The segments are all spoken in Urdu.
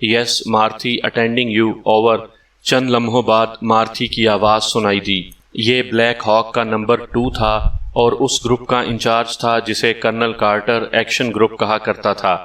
یس مارتھی اٹینڈنگ یو، اوور۔ چند لمحوں بعد مارتھی کی آواز سنائی دی۔ یہ بلیک ہاک کا نمبر 2 تھا اور اس گروپ کا انچارج تھا جسے کرنل کارٹر ایکشن گروپ کہا کرتا تھا۔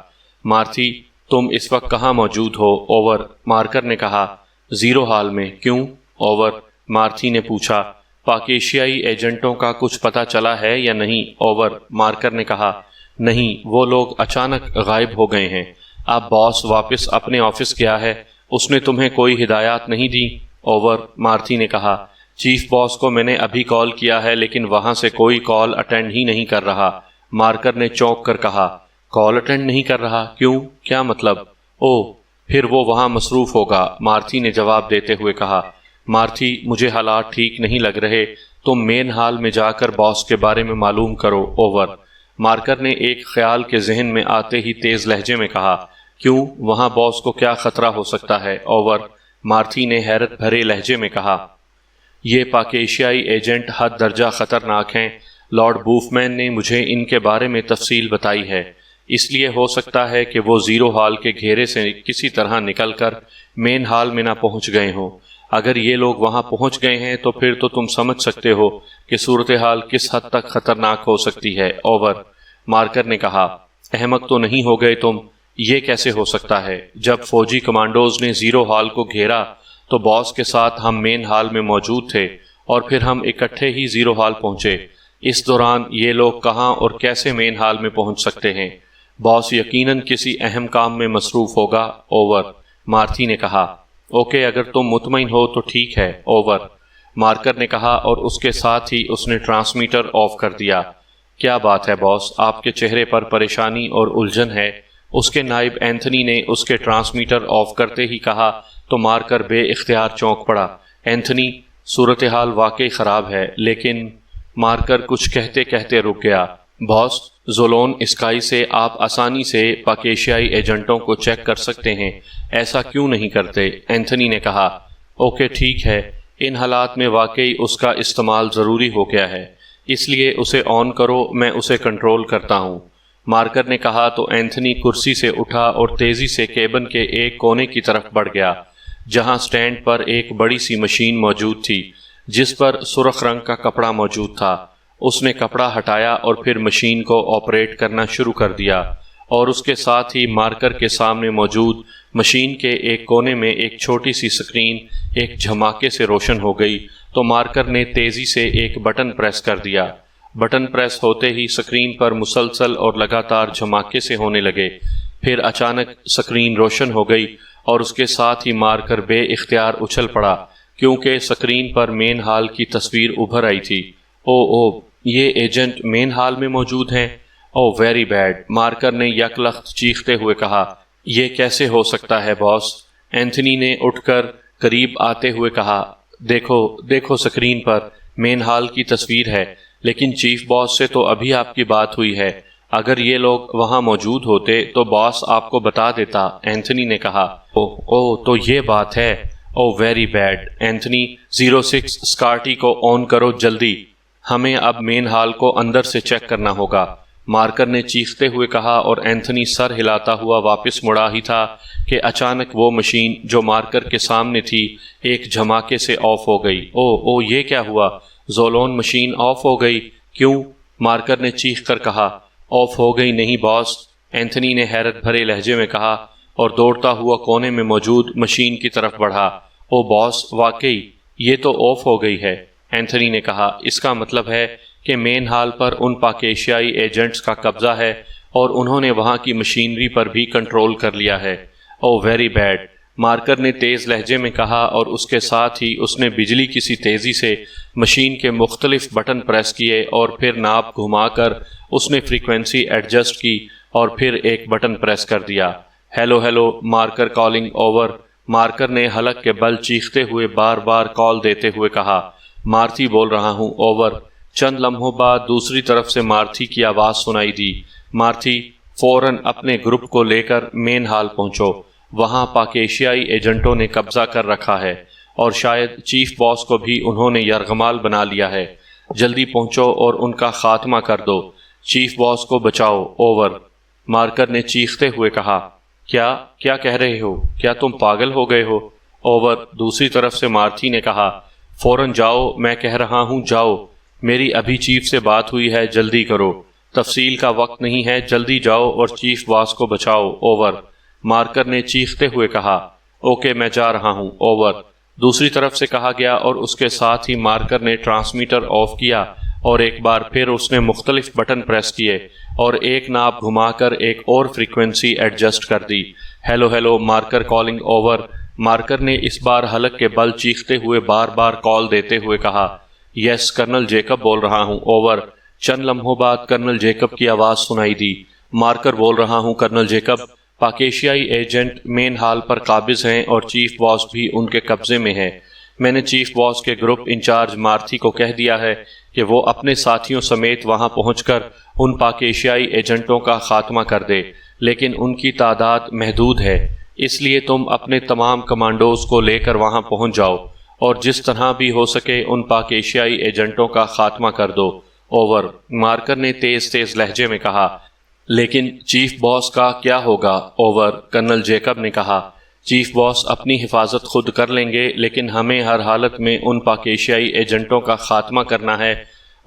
مارتھی تم اس وقت کہاں موجود ہو، اوور۔ مارکر نے کہا 0 ہال میں۔ کیوں، اوور۔ مارتھی نے پوچھا پاک ایشیائی ایجنٹوں کا کچھ پتہ چلا ہے یا نہیں، اوور۔ مارکر نے کہا نہیں، وہ لوگ اچانک غائب ہو گئے ہیں۔ اب باس واپس اپنے آفس گیا ہے، اس نے تمہیں کوئی ہدایات نہیں دی، اوور۔ مارتھی نے کہا چیف باس کو میں نے ابھی کال کیا ہے لیکن وہاں سے کوئی کال اٹینڈ ہی نہیں کر رہا۔ مارکر نے چونک کر کہا کال اٹینڈ نہیں کر رہا، کیوں، کیا مطلب؟ او، پھر وہ وہاں مصروف ہوگا، مارتھی نے جواب دیتے ہوئے کہا۔ مارتھی مجھے حالات ٹھیک نہیں لگ رہے، تم مین ہال میں جا کر باس کے بارے میں معلوم کرو، اوور۔ مارکر نے ایک خیال کے ذہن میں آتے ہی تیز لہجے میں کہا کیوں، وہاں باس کو کیا خطرہ ہو سکتا ہے، اوور۔ مارتھی نے حیرت بھرے لہجے میں کہا یہ پاک ایشیائی ایجنٹ حد درجہ خطرناک ہیں، لارڈ بوفمین نے مجھے ان کے بارے میں تفصیل بتائی ہے، اس لیے ہو سکتا ہے کہ وہ 0 ہال کے گھیرے سے کسی طرح نکل کر مین ہال میں نہ پہنچ گئے ہوں۔ اگر یہ لوگ وہاں پہنچ گئے ہیں تو پھر تو تم سمجھ سکتے ہو کہ صورتحال کس حد تک خطرناک ہو سکتی ہے، اوور۔ مارکر نے کہا احمق تو نہیں ہو گئے تم، یہ کیسے ہو سکتا ہے؟ جب فوجی کمانڈوز نے 0 ہال کو گھیرا تو باس کے ساتھ ہم مین ہال میں موجود تھے اور پھر ہم اکٹھے ہی 0 ہال پہنچے۔ اس دوران یہ لوگ کہاں اور کیسے مین ہال میں پہنچ سکتے ہیں؟ باس یقیناً کسی اہم کام میں مصروف ہوگا، اوور۔ مارتھی نے کہا اوکے، اگر تم مطمئن ہو تو ٹھیک ہے، اوور۔ مارکر نے کہا اور اس کے ساتھ ہی اس نے ٹرانسمیٹر آف کر دیا۔ کیا بات ہے باس، آپ کے چہرے پر پریشانی اور الجھن ہے، اس کے نائب اینتھنی نے اس کے ٹرانسمیٹر آف کرتے ہی کہا تو مارکر بے اختیار چونک پڑا۔ اینتھنی صورتحال واقعی خراب ہے، لیکن مارکر کچھ کہتے کہتے رک گیا۔ باس، زولون اسکائی سے آپ آسانی سے پاک ایشیائی ایجنٹوں کو چیک کر سکتے ہیں، ایسا کیوں نہیں کرتے؟ اینتھنی نے کہا اوکے ٹھیک ہے، ان حالات میں واقعی اس کا استعمال ضروری ہو گیا ہے، اس لیے اسے آن کرو، میں اسے کنٹرول کرتا ہوں۔ مارکر نے کہا تو اینتھنی کرسی سے اٹھا اور تیزی سے کیبن کے ایک کونے کی طرف بڑھ گیا جہاں سٹینڈ پر ایک بڑی سی مشین موجود تھی جس پر سرخ رنگ کا کپڑا موجود تھا۔ اس نے کپڑا ہٹایا اور پھر مشین کو آپریٹ کرنا شروع کر دیا اور اس کے ساتھ ہی مارکر کے سامنے موجود مشین کے ایک کونے میں ایک چھوٹی سی سکرین ایک جھماکے سے روشن ہو گئی تو مارکر نے تیزی سے ایک بٹن پریس کر دیا۔ بٹن پریس ہوتے ہی سکرین پر مسلسل اور لگاتار جھماکے سے ہونے لگے، پھر اچانک سکرین روشن ہو گئی اور اس کے ساتھ ہی مارکر بے اختیار اچھل پڑا کیونکہ سکرین پر مین ہال کی تصویر ابھر آئی تھی۔ او، یہ ایجنٹ مین ہال میں موجود ہیں؟ او ویری بیڈ، مارکر نے یک لخت چیختے ہوئے کہا یہ کیسے ہو سکتا ہے باس؟ اینتھنی نے اٹھ کر قریب آتے ہوئے کہا دیکھو سکرین پر مین ہال کی تصویر ہے، لیکن چیف باس سے تو ابھی آپ کی بات ہوئی ہے، اگر یہ لوگ وہاں موجود ہوتے تو باس آپ کو بتا دیتا، اینتھنی نے کہا۔ او تو یہ بات ہے، او ویری بیڈ۔ اینتھنی 06 اسکارٹی کو آن کرو جلدی، ہمیں اب مین ہال کو اندر سے چیک کرنا ہوگا، مارکر نے چیختے ہوئے کہا اور اینتھنی سر ہلاتا ہوا واپس مڑا ہی تھا کہ اچانک وہ مشین جو مارکر کے سامنے تھی ایک جھماکے سے آف ہو گئی۔ او یہ کیا ہوا؟ زولون مشین آف ہو گئی، کیوں؟ مارکر نے چیخ کر کہا آف ہو گئی نہیں باس، اینتھنی نے حیرت بھرے لہجے میں کہا اور دوڑتا ہوا کونے میں موجود مشین کی طرف بڑھا۔ او باس، واقعی یہ تو آف ہو گئی ہے، اینتھنی نے کہا، اس کا مطلب ہے کہ مین ہال پر ان پاک ایشیائی ایجنٹس کا قبضہ ہے اور انہوں نے وہاں کی مشینری پر بھی کنٹرول کر لیا ہے۔ او ویری بیڈ، مارکر نے تیز لہجے میں کہا اور اس کے ساتھ ہی اس نے بجلی کی سی تیزی سے مشین کے مختلف بٹن پریس کیے اور پھر ناپ گھما کر اس نے فریکوینسی ایڈجسٹ کی اور پھر ایک بٹن پریس کر دیا۔ Hello marker calling, over. Marker نے حلق کے بل چیختے ہوئے بار بار کال دیتے ہوئے کہا مارتھی بول رہا ہوں، اوور۔ چند لمحوں بعد دوسری طرف سے مارتھی کی آواز سنائی دی، مارتھی فوراً اپنے گروپ کو لے کر مین ہال پہنچو، وہاں پاک ایشیائی ایجنٹوں نے قبضہ کر رکھا ہے اور شاید چیف باس کو بھی انہوں نے یرغمال بنا لیا ہے، جلدی پہنچو اور ان کا خاتمہ کر دو، چیف باس کو بچاؤ، اوور۔ مارکر نے چیختے ہوئے کہا کیا کہہ رہے ہو؟ کیا تم پاگل ہو گئے ہو؟ اوور دوسری طرف سے مارتھی نے کہا، فوراً جاؤ، میں کہہ رہا ہوں جاؤ، میری ابھی چیف سے بات ہوئی ہے، جلدی کرو، تفصیل کا وقت نہیں ہے، جلدی جاؤ اور چیف باس کو بچاؤ۔ اوور مارکر نے چیختے ہوئے کہا، اوکے میں جا رہا ہوں۔ اوور دوسری طرف سے کہا گیا اور اس کے ساتھ ہی مارکر نے ٹرانسمیٹر آف کیا اور ایک بار پھر اس نے مختلف بٹن پریس کیے اور ایک ناب گھما کر ایک اور فریکوینسی ایڈجسٹ کر دی۔ Hello hello, marker calling. Over marker نے اس بار حلق کے بل چیختے ہوئے بار بار کال دیتے ہوئے کہا، یس کرنل جیکب بول رہا ہوں۔ اوور چند لمحوں بعد کرنل جیکب کی آواز سنائی دی، مارکر بول رہا ہوں کرنل جیکب، پاکیشیائی ایجنٹ مین ہال پر قابض ہیں اور چیف باس بھی ان کے قبضے میں ہے۔ میں نے چیف باس کے گروپ انچارج مارتھی کو کہہ دیا ہے کہ وہ اپنے ساتھیوں سمیت وہاں پہنچ کر ان پاکیشیائی ایجنٹوں کا خاتمہ کر دے، لیکن ان کی تعداد محدود ہے، اس لیے تم اپنے تمام کمانڈوز کو لے کر وہاں پہنچ جاؤ اور جس طرح بھی ہو سکے ان پاکیشیائی ایجنٹوں کا خاتمہ کر دو۔ اوور مارکر نے تیز تیز لہجے میں کہا، لیکن چیف باس کا کیا ہوگا؟ اوور کرنل جیکب نے کہا، چیف باس اپنی حفاظت خود کر لیں گے، لیکن ہمیں ہر حالت میں ان پاکیشیائی ایجنٹوں کا خاتمہ کرنا ہے،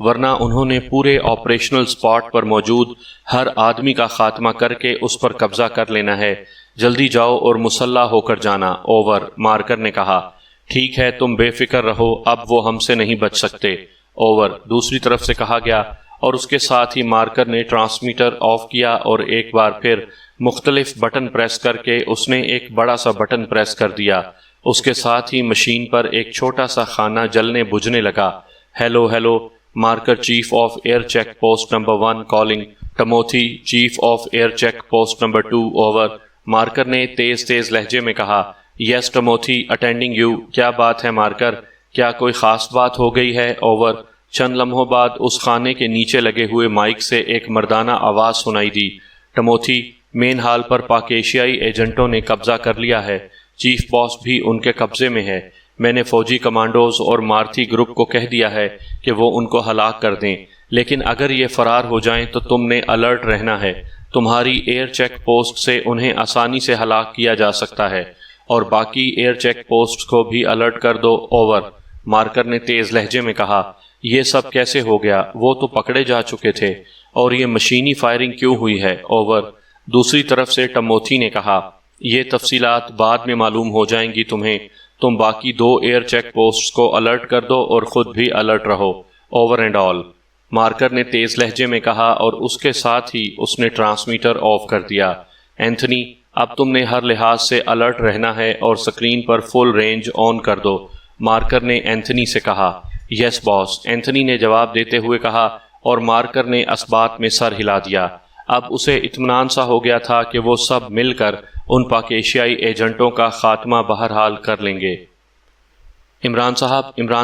ورنہ انہوں نے پورے آپریشنل سپاٹ پر موجود ہر آدمی کا خاتمہ کر کے اس پر قبضہ کر لینا ہے۔ جلدی جاؤ اور مسلح ہو کر جانا۔ اوور مارکر نے کہا، ٹھیک ہے تم بے فکر رہو، اب وہ ہم سے نہیں بچ سکتے۔ اوور دوسری طرف سے کہا گیا اور اس کے ساتھ ہی مارکر نے ٹرانسمیٹر آف کیا اور ایک بار پھر مختلف بٹن پریس کر کے اس نے ایک بڑا سا بٹن پریس کر دیا۔ اس کے ساتھ ہی مشین پر ایک چھوٹا سا خانہ جلنے بجھنے لگا۔ Hello hello, Marker chief of air check post number 1 calling, Timothy chief of air check post number 2 over marker نے تیز تیز لہجے میں کہا، یس ٹموتھی اٹینڈنگ یو۔ کیا بات ہے مارکر؟ کیا کوئی خاص بات ہو گئی ہے؟ اوور چند لمحوں بعد اس خانے کے نیچے لگے ہوئے مائک سے ایک مردانہ آواز سنائی دی، ٹموتھی مین ہال پر پاکیشیائی ایجنٹوں نے قبضہ کر لیا ہے، چیف باس بھی ان کے قبضے میں ہے، میں نے فوجی کمانڈوز اور مارتھی گروپ کو کہہ دیا ہے کہ وہ ان کو ہلاک کر دیں، لیکن اگر یہ فرار ہو جائیں تو تم نے الرٹ رہنا ہے، تمہاری ایئر چیک پوسٹ سے انہیں آسانی سے ہلاک کیا جا سکتا ہے، اور باقی ایئر چیک پوسٹ کو بھی الرٹ کر دو۔ اوور مارکر نے تیز لہجے میں کہا، یہ سب کیسے ہو گیا؟ وہ تو پکڑے جا چکے تھے، اور یہ مشینی فائرنگ کیوں ہوئی ہے؟ اوور دوسری طرف سے ٹموتھی نے کہا، یہ تفصیلات بعد میں معلوم ہو جائیں گی تمہیں، تم باقی 2 ایئر چیک پوسٹس کو الرٹ کر دو اور خود بھی الرٹ رہو۔ اوور اینڈ آل، مارکر نے تیز لہجے میں کہا اور اس کے ساتھ ہی اس نے ٹرانسمیٹر آف کر دیا۔ اینتھنی اب تم نے ہر لحاظ سے الرٹ رہنا ہے اور سکرین پر فل رینج آن کر دو، مارکر نے اینتھنی سے کہا۔ یس باس، اینتھنی نے جواب دیتے ہوئے کہا اور مارکر نے اثبات میں سر ہلا دیا۔ اب اسے اطمینان سا ہو گیا تھا کہ وہ سب مل کر ان پاکیشیائی ایجنٹوں کا خاتمہ بہرحال کر لیں گے۔ عمران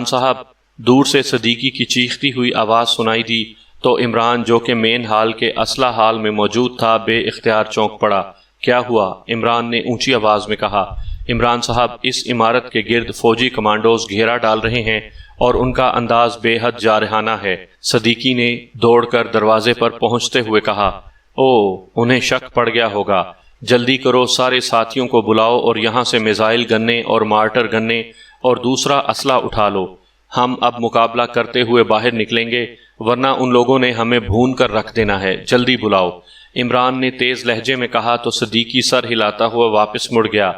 صاحب، دور سے صدیقی کی چیختی ہوئی آواز سنائی دی تو عمران جو کہ مین ہال کے اسلحہ ہال میں موجود تھا بے اختیار چونک پڑا۔ کیا ہوا؟ عمران نے اونچی آواز میں کہا۔ عمران صاحب، اس عمارت کے گرد فوجی کمانڈوز گھیرا ڈال رہے ہیں اور ان کا انداز بے حد جارحانہ ہے، صدیقی نے دوڑ کر دروازے پر پہنچتے ہوئے کہا۔ انہیں شک پڑ گیا ہوگا، جلدی کرو، سارے ساتھیوں کو بلاؤ اور یہاں سے میزائل گننے اور مارٹر گننے اور دوسرا اسلحہ اٹھا لو، ہم اب مقابلہ کرتے ہوئے باہر نکلیں گے، ورنہ ان لوگوں نے ہمیں بھون کر رکھ دینا ہے، جلدی بلاؤ۔ عمران نے تیز لہجے میں کہا تو صدیقی سر ہلاتا ہوا واپس مڑ گیا۔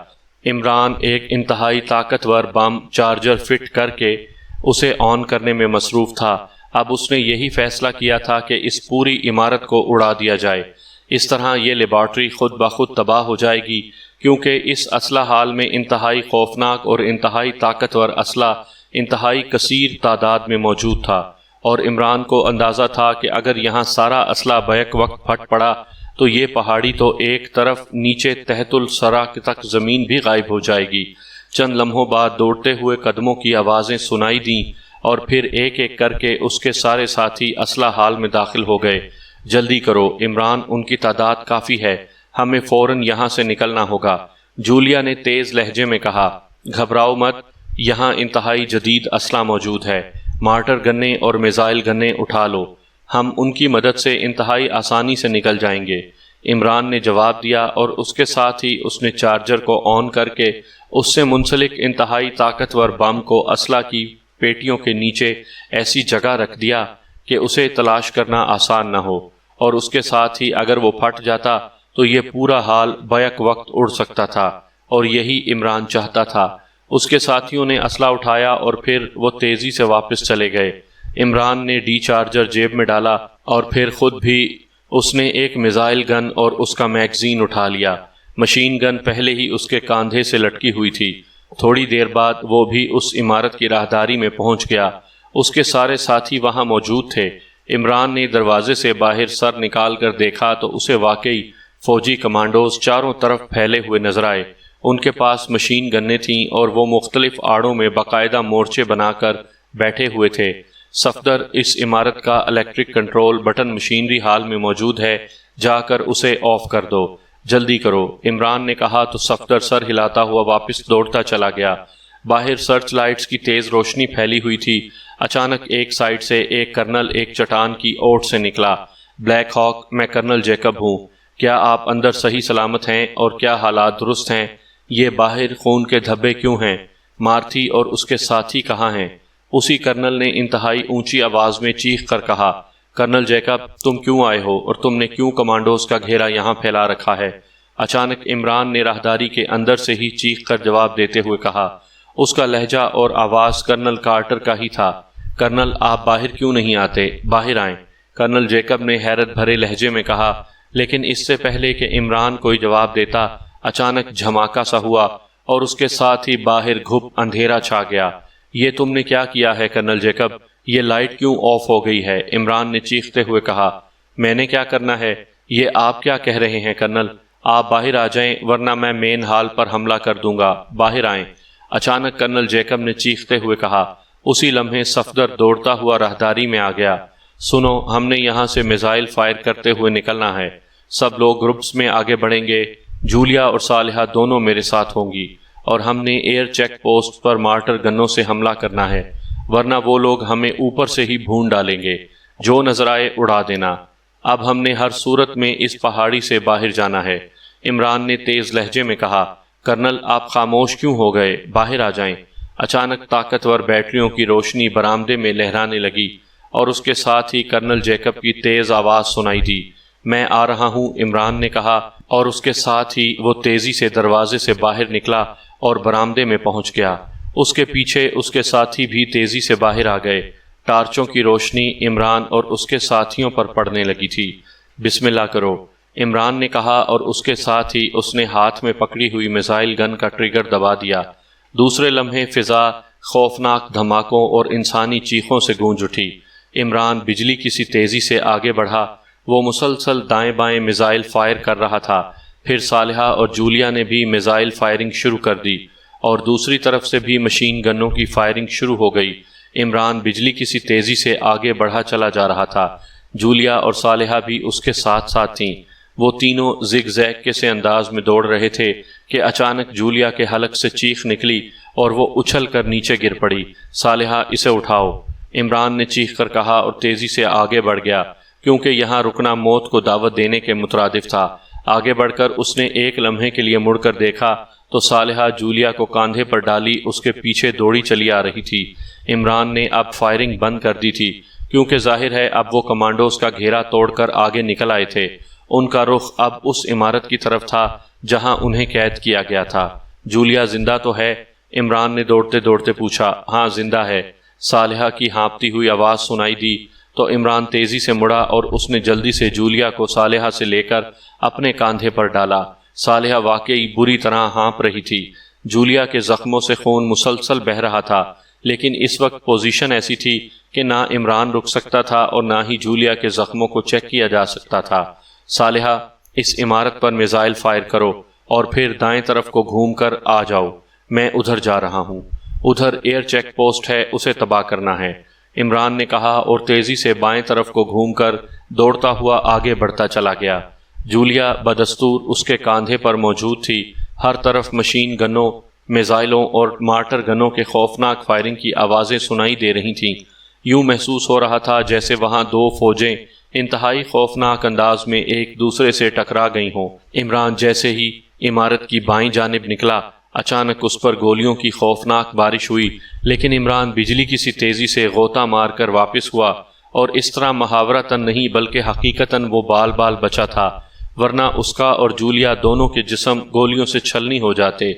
عمران ایک انتہائی طاقتور بم چارجر فٹ کر کے اسے آن کرنے میں مصروف تھا۔ اب اس نے یہی فیصلہ کیا تھا کہ اس پوری عمارت کو اڑا دیا جائے، اس طرح یہ لیبارٹری خود بخود تباہ ہو جائے گی، کیونکہ اس اسلحہ حال میں انتہائی خوفناک اور انتہائی طاقتور اسلحہ انتہائی کثیر تعداد میں موجود تھا، اور عمران کو اندازہ تھا کہ اگر یہاں سارا اسلحہ بیک وقت پھٹ پڑا تو یہ پہاڑی تو ایک طرف نیچے تحت الثرى تک زمین بھی غائب ہو جائے گی۔ چند لمحوں بعد دوڑتے ہوئے قدموں کی آوازیں سنائی دیں اور پھر ایک ایک کر کے اس کے سارے ساتھی اسلحہ حال میں داخل ہو گئے۔ جلدی کرو عمران، ان کی تعداد کافی ہے، ہمیں فوراً یہاں سے نکلنا ہوگا، جولیا نے تیز لہجے میں کہا۔ گھبراؤ مت، یہاں انتہائی جدید اسلحہ موجود ہے، مارٹر گنیں اور میزائل گنیں اٹھا لو، ہم ان کی مدد سے انتہائی آسانی سے نکل جائیں گے۔ عمران نے جواب دیا اور اس کے ساتھ ہی اس نے چارجر کو آن کر کے اس سے منسلک انتہائی طاقتور بم کو اسلحہ کی پیٹیوں کے نیچے ایسی جگہ رکھ دیا کہ اسے تلاش کرنا آسان نہ ہو، اور اس کے ساتھ ہی اگر وہ پھٹ جاتا تو یہ پورا حال بیک وقت اڑ سکتا تھا، اور یہی عمران چاہتا تھا۔ اس کے ساتھیوں نے اسلحہ اٹھایا اور پھر وہ تیزی سے واپس چلے گئے۔ عمران نے ڈی چارجر جیب میں ڈالا اور پھر خود بھی اس نے ایک میزائل گن اور اس کا میگزین اٹھا لیا۔ مشین گن پہلے ہی اس کے کاندھے سے لٹکی ہوئی تھی۔ تھوڑی دیر بعد وہ بھی اس عمارت کی راہداری میں پہنچ گیا۔ اس کے سارے ساتھی وہاں موجود تھے۔ عمران نے دروازے سے باہر سر نکال کر دیکھا تو اسے واقعی فوجی کمانڈوز چاروں طرف پھیلے ہوئے نظر آئے۔ ان کے پاس مشین گنیں تھیں اور وہ مختلف آڑوں میں باقاعدہ مورچے بنا کر بیٹھے ہوئے تھے۔ صفدر، اس عمارت کا electric control button machinery hall میں موجود ہے، جا کر اسے آف کر دو، جلدی کرو، عمران نے کہا تو صفدر سر ہلاتا ہوا واپس دوڑتا چلا گیا۔ باہر سرچ لائٹس کی تیز روشنی پھیلی ہوئی تھی۔ اچانک ایک سائڈ سے ایک کرنل ایک چٹان کی اوٹ سے نکلا۔ بلیک ہاک، میں کرنل جیکب ہوں۔ کیا آپ اندر صحیح سلامت ہیں اور کیا حالات درست ہیں؟ یہ باہر خون کے دھبے کیوں ہیں؟ مارتھی اور اس کے ساتھی کہاں ہیں؟ اسی کرنل نے انتہائی اونچی آواز میں چیخ کر کہا، کرنل جیکب، تم کیوں آئے ہو اور تم نے کیوں کمانڈوز کا گھیرا یہاں پھیلا رکھا ہے؟ اچانک عمران نے راہداری کے اندر سے ہی چیخ کر جواب دیتے ہوئے کہا۔ اس کا لہجہ اور آواز کرنل کارٹر کا ہی تھا۔ کرنل، آپ باہر کیوں نہیں آتے؟ باہر آئیں، کرنل جیکب نے حیرت بھرے لہجے میں کہا، لیکن اس سے پہلے کہ عمران کوئی جواب دیتا، اچانک جھماکا سا ہوا اور اس کے ساتھ ہی باہر گھپ اندھیرا چھا گیا۔ یہ تم نے کیا کیا ہے کرنل جیکب؟ یہ لائٹ کیوں آف ہو گئی ہے؟ عمران نے چیختے ہوئے کہا۔ میں نے کیا کرنا ہے؟ یہ آپ کیا کہہ رہے ہیں کرنل؟ آپ باہر آ جائیں ورنہ میں مین ہال پر حملہ کر دوں گا، باہر آئیں، اچانک کرنل جیکب نے چیختے ہوئے کہا۔ اسی لمحے صفدر دوڑتا ہوا راہداری میں آ گیا۔ سنو، ہم نے یہاں سے میزائل فائر کرتے ہوئے نکلنا ہے۔ سب لوگ گروپس میں آگے بڑھیں گے۔ جولیا اور صالحہ دونوں میرے ساتھ ہوں گی، اور ہم نے ایئر چیک پوسٹ پر مارٹر گنوں سے حملہ کرنا ہے، ورنہ وہ لوگ ہمیں اوپر سے ہی بھون ڈالیں گے۔ جو نظر آئے اڑا دینا۔ اب ہم نے ہر صورت میں اس پہاڑی سے باہر جانا ہے۔ عمران نے تیز لہجے میں کہا۔ کرنل، آپ خاموش کیوں ہو گئے؟ باہر آ جائیں۔ اچانک طاقتور بیٹریوں کی روشنی برآمدے میں لہرانے لگی اور اس کے ساتھ ہی کرنل جیکب کی تیز آواز سنائی دی۔ میں آ رہا ہوں، عمران نے کہا، اور اس کے ساتھ ہی وہ تیزی سے دروازے سے باہر نکلا اور برآمدے میں پہنچ گیا۔ اس کے پیچھے اس کے ساتھی بھی تیزی سے باہر آ گئے۔ ٹارچوں کی روشنی عمران اور اس کے ساتھیوں پر پڑنے لگی تھی۔ بسم اللہ کرو، عمران نے کہا، اور اس کے ساتھ ہی اس نے ہاتھ میں پکڑی ہوئی میزائل گن کا ٹریگر دبا دیا۔ دوسرے لمحے فضا خوفناک دھماکوں اور انسانی چیخوں سے گونج اٹھی۔ عمران بجلی کی سی تیزی سے آگے بڑھا۔ وہ مسلسل دائیں بائیں میزائل فائر کر رہا تھا۔ پھر صالحہ اور جولیا نے بھی میزائل فائرنگ شروع کر دی اور دوسری طرف سے بھی مشین گنوں کی فائرنگ شروع ہو گئی۔ عمران بجلی کی سی تیزی سے آگے بڑھا چلا جا رہا تھا۔ جولیا اور صالحہ بھی اس کے ساتھ ساتھ تھیں۔ وہ تینوں زگ زیگ کے سے انداز میں دوڑ رہے تھے کہ اچانک جولیا کے حلق سے چیخ نکلی اور وہ اچھل کر نیچے گر پڑی۔ صالحہ، اسے اٹھاؤ، عمران نے چیخ کر کہا اور تیزی سے آگے بڑھ گیا، کیونکہ یہاں رکنا موت کو دعوت دینے کے مترادف تھا۔ آگے بڑھ کر اس نے ایک لمحے کے لیے مڑ کر دیکھا تو صالحہ جولیا کو کاندھے پر ڈالی اس کے پیچھے دوڑی چلی آ رہی تھی۔ عمران نے اب فائرنگ بند کر دی تھی، کیونکہ ظاہر ہے اب وہ کمانڈوز کا گھیرا توڑ کر آگے نکل آئے تھے۔ ان کا رخ اب اس عمارت کی طرف تھا جہاں انہیں قید کیا گیا تھا۔ جولیا زندہ تو ہے؟ عمران نے دوڑتے دوڑتے پوچھا۔ ہاں، زندہ ہے، صالحہ کی ہانپتی ہوئی آواز سنائی دی تو عمران تیزی سے مڑا اور اس نے جلدی سے جولیا کو صالحہ سے لے کر اپنے کاندھے پر ڈالا۔ صالحہ واقعی بری طرح ہانپ رہی تھی۔ جولیا کے زخموں سے خون مسلسل بہہ رہا تھا، لیکن اس وقت پوزیشن ایسی تھی کہ نہ عمران رک سکتا تھا اور نہ ہی جولیا کے زخموں کو چیک کیا جا سکتا تھا۔ صالحہ، اس عمارت پر میزائل فائر کرو اور پھر دائیں طرف کو گھوم کر آ جاؤ۔ میں ادھر جا رہا ہوں، ادھر ایئر چیک پوسٹ ہے، اسے تباہ کرنا ہے، عمران نے کہا اور تیزی سے بائیں طرف کو گھوم کر دوڑتا ہوا آگے بڑھتا چلا گیا۔ جولیا بدستور اس کے کاندھے پر موجود تھی۔ ہر طرف مشین گنوں، میزائلوں اور مارٹر گنوں کے خوفناک فائرنگ کی آوازیں سنائی دے رہی تھیں۔ یوں محسوس ہو رہا تھا جیسے وہاں دو فوجیں انتہائی خوفناک انداز میں ایک دوسرے سے ٹکرا گئی ہوں۔ عمران جیسے ہی عمارت کی بائیں جانب نکلا، اچانک اس پر گولیوں کی خوفناک بارش ہوئی، لیکن عمران بجلی کی سی تیزی سے غوطہ مار کر واپس ہوا، اور اس طرح محاورتاً نہیں بلکہ حقیقتاً وہ بال بال بچا تھا، ورنہ اس کا اور جولیا دونوں کے جسم گولیوں سے چھلنی ہو جاتے۔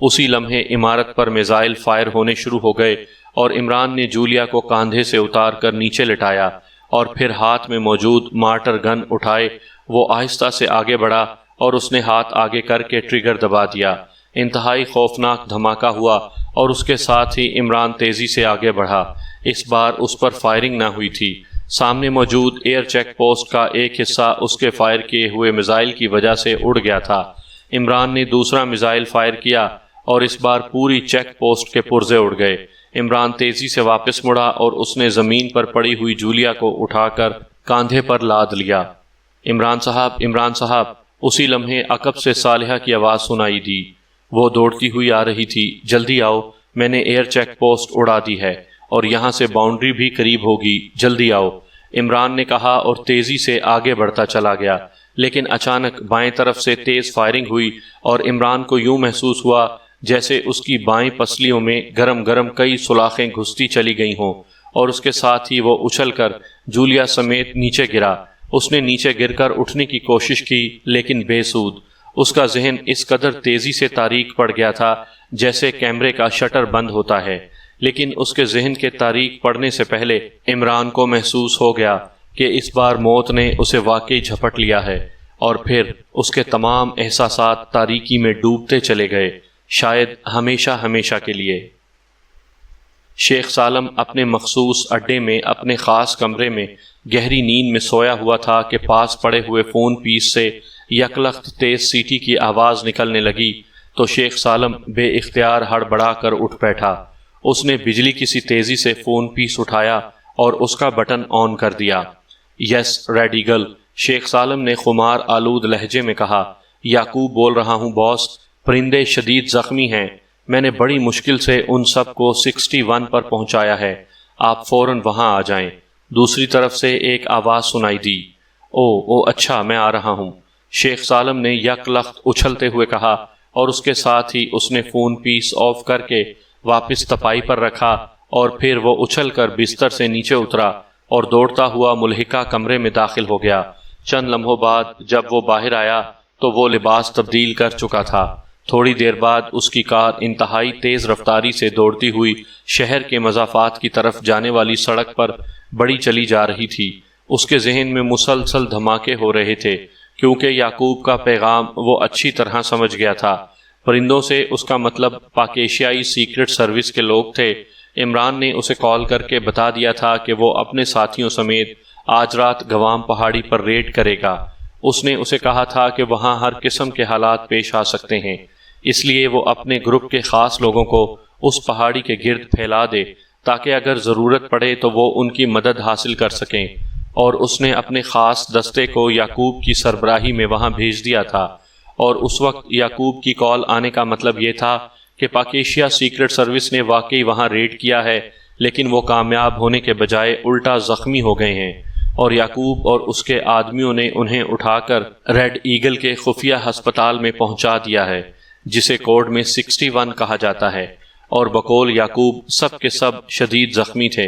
اسی لمحے عمارت پر میزائل فائر ہونے شروع ہو گئے، اور عمران نے جولیا کو کاندھے سے اتار کر نیچے لٹایا، اور پھر ہاتھ میں موجود مارٹر گن اٹھائے وہ آہستہ سے آگے بڑھا، اور اس نے ہاتھ آگے کر کے ٹریگر دبا دیا۔ انتہائی خوفناک دھماکہ ہوا، اور اس کے ساتھ ہی عمران تیزی سے آگے بڑھا۔ اس بار اس پر فائرنگ نہ ہوئی تھی۔ سامنے موجود ایئر چیک پوسٹ کا ایک حصہ اس کے فائر کیے ہوئے میزائل کی وجہ سے اڑ گیا تھا۔ عمران نے دوسرا میزائل فائر کیا، اور اس بار پوری چیک پوسٹ کے پرزے اڑ گئے۔ عمران تیزی سے واپس مڑا، اور اس نے زمین پر پڑی ہوئی جولیا کو اٹھا کر کاندھے پر لاد لیا۔ عمران صاحب، اسی لمحے عقب سے صالحہ کی آواز سنائی دی۔ وہ دوڑتی ہوئی آ رہی تھی۔ جلدی آؤ، میں نے ایئر چیک پوسٹ اڑا دی ہے، اور یہاں سے باؤنڈری بھی قریب ہوگی، جلدی آؤ، عمران نے کہا اور تیزی سے آگے بڑھتا چلا گیا۔ لیکن اچانک بائیں طرف سے تیز فائرنگ ہوئی، اور عمران کو یوں محسوس ہوا جیسے اس کی بائیں پسلیوں میں گرم گرم کئی سلاخیں گھستی چلی گئی ہوں، اور اس کے ساتھ ہی وہ اچھل کر جولیا سمیت نیچے گرا۔ اس نے نیچے گر کر اٹھنے کی کوشش کی، لیکن بے سود۔ اس کا ذہن اس قدر تیزی سے تاریک پڑ گیا تھا جیسے کیمرے کا شٹر بند ہوتا ہے۔ لیکن اس کے ذہن کے تاریک پڑنے سے پہلے عمران کو محسوس ہو گیا کہ اس بار موت نے اسے واقعی جھپٹ لیا ہے، اور پھر اس کے تمام احساسات تاریکی میں ڈوبتے چلے گئے، شاید ہمیشہ ہمیشہ کے لیے۔ شیخ سالم اپنے مخصوص اڈے میں اپنے خاص کمرے میں گہری نیند میں سویا ہوا تھا کہ پاس پڑے ہوئے فون پیس سے یکلخت تیز سیٹی کی آواز نکلنے لگی تو شیخ سالم بے اختیار ہڑبڑا کر اٹھ بیٹھا۔ اس نے بجلی کی سی تیزی سے فون پیس اٹھایا اور اس کا بٹن آن کر دیا۔ یس ریڈ ایگل، شیخ سالم نے خمار آلود لہجے میں کہا۔ یعقوب بول رہا ہوں باس، پرندے شدید زخمی ہیں، میں نے بڑی مشکل سے ان سب کو 61 پر پہنچایا ہے، آپ فوراً وہاں آ جائیں۔ دوسری طرف سے ایک آواز سنائی دی، او اچھا میں آ رہا ہوں، شیخ سالم نے یک لخت اچھلتے ہوئے کہا، اور اس کے ساتھ ہی اس نے فون پیس آف کر کے واپس تپائی پر رکھا، اور پھر وہ اچھل کر بستر سے نیچے اترا اور دوڑتا ہوا ملحقہ کمرے میں داخل ہو گیا۔ چند لمحوں بعد جب وہ باہر آیا تو وہ لباس تبدیل کر چکا تھا۔ تھوڑی دیر بعد اس کی کار انتہائی تیز رفتاری سے دوڑتی ہوئی شہر کے مضافات کی طرف جانے والی سڑک پر بڑی چلی جا رہی تھی۔ اس کے ذہن میں مسلسل دھماکے ہو رہے تھے، کیونکہ یعقوب کا پیغام وہ اچھی طرح سمجھ گیا تھا۔ پرندوں سے اس کا مطلب پاک ایشیائی سیکرٹ سروس کے لوگ تھے۔ عمران نے اسے کال کر کے بتا دیا تھا کہ وہ اپنے ساتھیوں سمیت آج رات گوام پہاڑی پر ریڈ کرے گا۔ اس نے اسے کہا تھا کہ وہاں ہر قسم کے حالات پیش آ سکتے ہیں، اس لیے وہ اپنے گروپ کے خاص لوگوں کو اس پہاڑی کے گرد پھیلا دے تاکہ اگر ضرورت پڑے تو وہ ان کی مدد حاصل کر سکیں، اور اس نے اپنے خاص دستے کو یعقوب کی سربراہی میں وہاں بھیج دیا تھا۔ اور اس وقت یعقوب کی کال آنے کا مطلب یہ تھا کہ پاک ایشیا سیکرٹ سروس نے واقعی وہاں ریڈ کیا ہے، لیکن وہ کامیاب ہونے کے بجائے الٹا زخمی ہو گئے ہیں، اور یعقوب اور اس کے آدمیوں نے انہیں اٹھا کر ریڈ ایگل کے خفیہ ہسپتال میں پہنچا دیا ہے، جسے کوڈ میں 61 کہا جاتا ہے، اور بقول یعقوب سب کے سب شدید زخمی تھے۔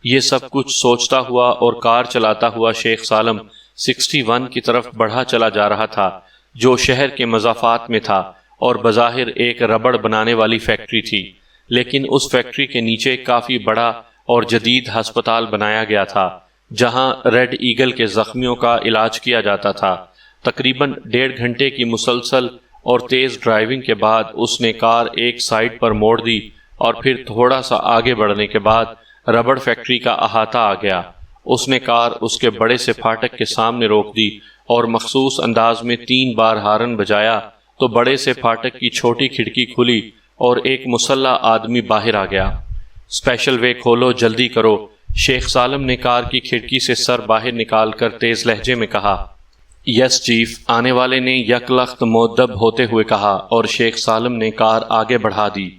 یہ سب کچھ سوچتا ہوا اور کار چلاتا ہوا شیخ سالم 61 کی طرف بڑھا چلا جا رہا تھا، جو شہر کے مضافات میں تھا اور بظاہر ایک ربڑ بنانے والی فیکٹری تھی، لیکن اس فیکٹری کے نیچے کافی بڑا اور جدید ہسپتال بنایا گیا تھا جہاں ریڈ ایگل کے زخمیوں کا علاج کیا جاتا تھا۔ تقریباً 1.5 گھنٹے کی مسلسل اور تیز ڈرائیونگ کے بعد اس نے کار ایک سائڈ پر موڑ دی، اور پھر تھوڑا سا آگے بڑھنے کے بعد ربڑ فیکٹری کا احاطہ آ گیا۔ اس نے کار اس کے بڑے سے پھاٹک کے سامنے روک دی اور مخصوص انداز میں 3 بار ہارن بجایا تو بڑے سے پھاٹک کی چھوٹی کھڑکی کھلی اور ایک مسلح آدمی باہر آ گیا۔ اسپیشل وے کھولو، جلدی کرو، شیخ سالم نے کار کی کھڑکی سے سر باہر نکال کر تیز لہجے میں کہا۔ یس چیف، آنے والے نے یک لخت مؤدب ہوتے ہوئے کہا، اور شیخ سالم نے کار آگے بڑھا دی۔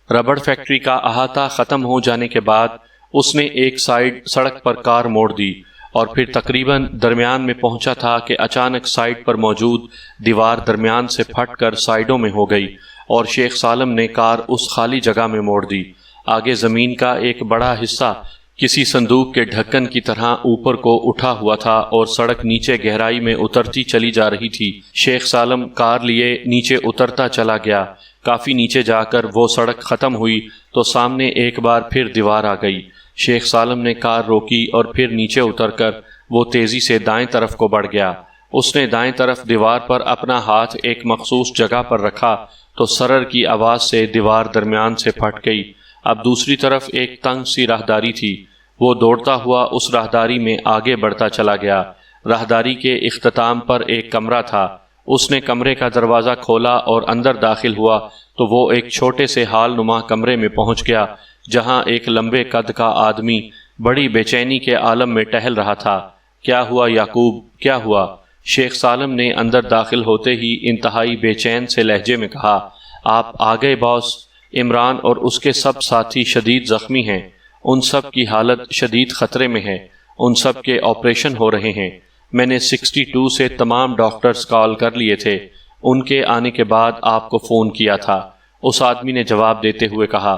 ربڑ فیکٹری کا احاطہ ختم ہو جانے کے بعد اس نے ایک سائیڈ سڑک پر کار موڑ دی اور پھر تقریباً درمیان میں پہنچا تھا کہ اچانک سائڈ پر موجود دیوار درمیان سے پھٹ کر سائڈوں میں ہو گئی اور شیخ سالم نے کار اس خالی جگہ میں موڑ دی۔ آگے زمین کا ایک بڑا حصہ کسی صندوق کے ڈھکن کی طرح اوپر کو اٹھا ہوا تھا اور سڑک نیچے گہرائی میں اترتی چلی جا رہی تھی۔ شیخ سالم کار لیے نیچے اترتا چلا گیا۔ کافی نیچے جا کر وہ سڑک ختم ہوئی تو سامنے ایک بار پھر دیوار آ گئی۔ شیخ سالم نے کار روکی اور پھر نیچے اتر کر وہ تیزی سے دائیں طرف کو بڑھ گیا۔ اس نے دائیں طرف دیوار پر اپنا ہاتھ ایک مخصوص جگہ پر رکھا تو سرر کی آواز سے دیوار درمیان سے پھٹ گئی۔ اب دوسری طرف ایک تنگ سی راہداری تھی۔ وہ دوڑتا ہوا اس راہداری میں آگے بڑھتا چلا گیا۔ راہداری کے اختتام پر ایک کمرہ تھا۔ اس نے کمرے کا دروازہ کھولا اور اندر داخل ہوا تو وہ ایک چھوٹے سے ہال نما کمرے میں پہنچ گیا جہاں ایک لمبے قد کا آدمی بڑی بے چینی کے عالم میں ٹہل رہا تھا۔ کیا ہوا یعقوب، کیا ہوا؟ شیخ سالم نے اندر داخل ہوتے ہی انتہائی بے چین سے لہجے میں کہا، آپ آ گئے باس۔ عمران اور اس کے سب ساتھی شدید زخمی ہیں۔ ان سب کی حالت شدید خطرے میں ہے۔ ان سب کے آپریشن ہو رہے ہیں۔ میں نے 62 سے تمام ڈاکٹرز کال کر لیے تھے۔ ان کے آنے کے بعد آپ کو فون کیا تھا۔ اس آدمی نے جواب دیتے ہوئے کہا،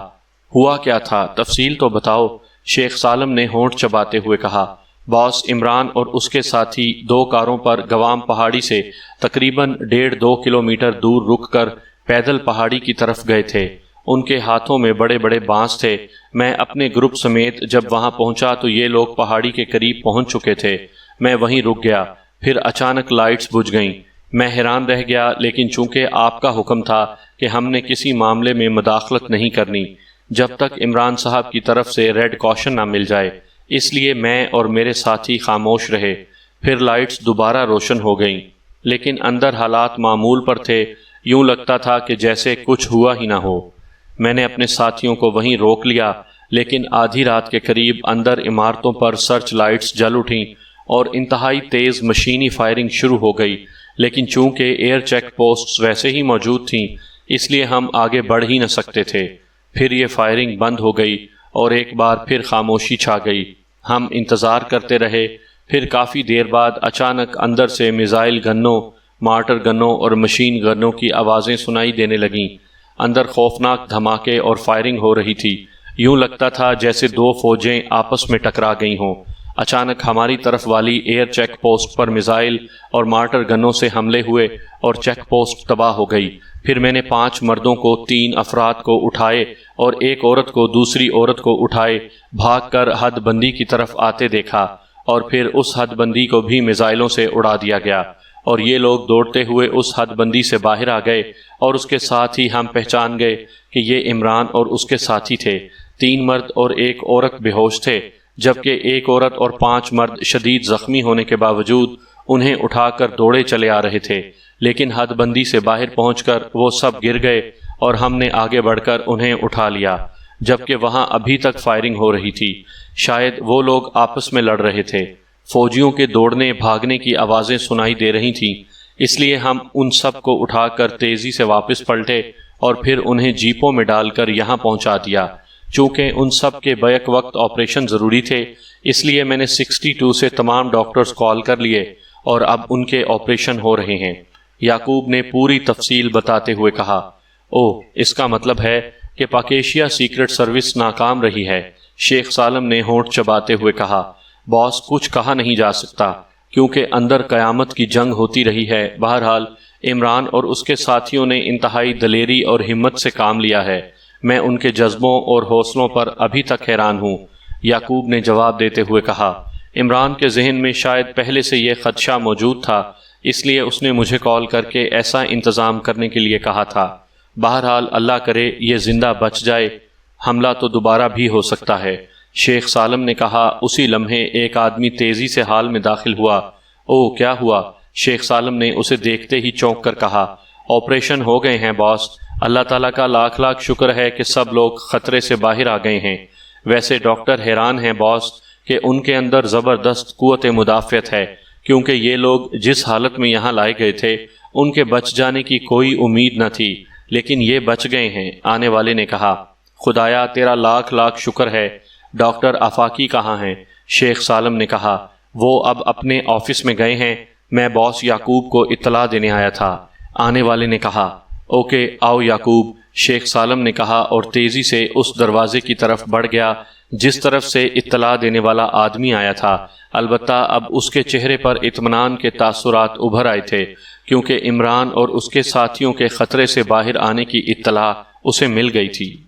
ہوا کیا تھا؟ تفصیل تو بتاؤ۔ شیخ سالم نے ہونٹ چباتے ہوئے کہا، باس، عمران اور اس کے ساتھی 2 کاروں پر گوام پہاڑی سے تقریباً 1.5-2 کلومیٹر دور رک کر پیدل پہاڑی کی طرف گئے تھے۔ ان کے ہاتھوں میں بڑے بڑے بانس تھے۔ میں اپنے گروپ سمیت جب وہاں پہنچا تو یہ لوگ پہاڑی کے قریب پہنچ چکے تھے۔ میں وہیں رک گیا۔ پھر اچانک لائٹس بجھ گئیں۔ میں حیران رہ گیا، لیکن چونکہ آپ کا حکم تھا کہ ہم نے کسی معاملے میں مداخلت نہیں کرنی جب تک عمران صاحب کی طرف سے ریڈ کاشن نہ مل جائے، اس لیے میں اور میرے ساتھی خاموش رہے۔ پھر لائٹس دوبارہ روشن ہو گئیں، لیکن اندر حالات معمول پر تھے۔ یوں لگتا تھا کہ جیسے کچھ ہوا ہی نہ ہو۔ میں نے اپنے ساتھیوں کو وہیں روک لیا، لیکن آدھی رات کے قریب اندر عمارتوں پر سرچ لائٹس جل اٹھیں اور انتہائی تیز مشینی فائرنگ شروع ہو گئی، لیکن چونکہ ایئر چیک پوسٹس ویسے ہی موجود تھیں اس لیے ہم آگے بڑھ ہی نہ سکتے تھے۔ پھر یہ فائرنگ بند ہو گئی اور ایک بار پھر خاموشی چھا گئی۔ ہم انتظار کرتے رہے۔ پھر کافی دیر بعد اچانک اندر سے میزائل گنوں، مارٹر گنوں اور مشین گنوں کی آوازیں سنائی دینے لگیں۔ اندر خوفناک دھماکے اور فائرنگ ہو رہی تھی۔ یوں لگتا تھا جیسے 2 فوجیں آپس میں ٹکرا گئی ہوں۔ اچانک ہماری طرف والی ایئر چیک پوسٹ پر میزائل اور مارٹر گنوں سے حملے ہوئے اور چیک پوسٹ تباہ ہو گئی۔ پھر میں نے 5 مردوں کو 3 افراد کو اٹھائے اور ایک عورت کو دوسری عورت کو اٹھائے بھاگ کر حد بندی کی طرف آتے دیکھا، اور پھر اس حد بندی کو بھی میزائلوں سے اڑا دیا گیا، اور یہ لوگ دوڑتے ہوئے اس حد بندی سے باہر آ گئے، اور اس کے ساتھ ہی ہم پہچان گئے کہ یہ عمران اور اس کے ساتھی تھے۔ 3 مرد اور ایک عورت بے ہوش تھے، جبکہ ایک عورت اور 5 مرد شدید زخمی ہونے کے باوجود انہیں اٹھا کر دوڑے چلے آ رہے تھے، لیکن حد بندی سے باہر پہنچ کر وہ سب گر گئے اور ہم نے آگے بڑھ کر انہیں اٹھا لیا، جبکہ وہاں ابھی تک فائرنگ ہو رہی تھی۔ شاید وہ لوگ آپس میں لڑ رہے تھے۔ فوجیوں کے دوڑنے بھاگنے کی آوازیں سنائی دے رہی تھیں، اس لیے ہم ان سب کو اٹھا کر تیزی سے واپس پلٹے اور پھر انہیں جیپوں میں ڈال کر یہاں پہنچا دیا۔ چونکہ ان سب کے بیک وقت آپریشن ضروری تھے، اس لیے میں نے 62 سے تمام ڈاکٹرز کال کر لیے اور اب ان کے آپریشن ہو رہے ہیں۔ یعقوب نے پوری تفصیل بتاتے ہوئے کہا، اوہ، اس کا مطلب ہے کہ پاکیشیا سیکرٹ سروس ناکام رہی ہے۔ شیخ سالم نے ہونٹ چباتے ہوئے کہا، باس، کچھ کہا نہیں جا سکتا کیونکہ اندر قیامت کی جنگ ہوتی رہی ہے۔ بہرحال عمران اور اس کے ساتھیوں نے انتہائی دلیری اور ہمت سے کام لیا ہے۔ میں ان کے جذبوں اور حوصلوں پر ابھی تک حیران ہوں۔ یعقوب نے جواب دیتے ہوئے کہا، عمران کے ذہن میں شاید پہلے سے یہ خدشہ موجود تھا، اس لیے اس نے مجھے کال کر کے ایسا انتظام کرنے کے لیے کہا تھا۔ بہرحال اللہ کرے یہ زندہ بچ جائے، حملہ تو دوبارہ بھی ہو سکتا ہے۔ شیخ سالم نے کہا۔ اسی لمحے ایک آدمی تیزی سے ہال میں داخل ہوا۔ او، کیا ہوا؟ شیخ سالم نے اسے دیکھتے ہی چونک کر کہا، آپریشن ہو گئے ہیں باس۔ اللہ تعالیٰ کا لاکھ لاکھ شکر ہے کہ سب لوگ خطرے سے باہر آ گئے ہیں۔ ویسے ڈاکٹر حیران ہیں باس کہ ان کے اندر زبردست قوت مدافعت ہے، کیونکہ یہ لوگ جس حالت میں یہاں لائے گئے تھے ان کے بچ جانے کی کوئی امید نہ تھی، لیکن یہ بچ گئے ہیں۔ آنے والے نے کہا، خدایا تیرا لاکھ لاکھ شکر ہے۔ ڈاکٹر آفاقی کہاں ہیں؟ شیخ سالم نے کہا، وہ اب اپنے آفس میں گئے ہیں، میں باس یعقوب کو اطلاع دینے آیا تھا۔ آنے والے نے کہا، اوکے آؤ یعقوب، شیخ سالم نے کہا اور تیزی سے اس دروازے کی طرف بڑھ گیا جس طرف سے اطلاع دینے والا آدمی آیا تھا۔ البتہ اب اس کے چہرے پر اطمینان کے تاثرات ابھر آئے تھے، کیونکہ عمران اور اس کے ساتھیوں کے خطرے سے باہر آنے کی اطلاع اسے مل گئی تھی۔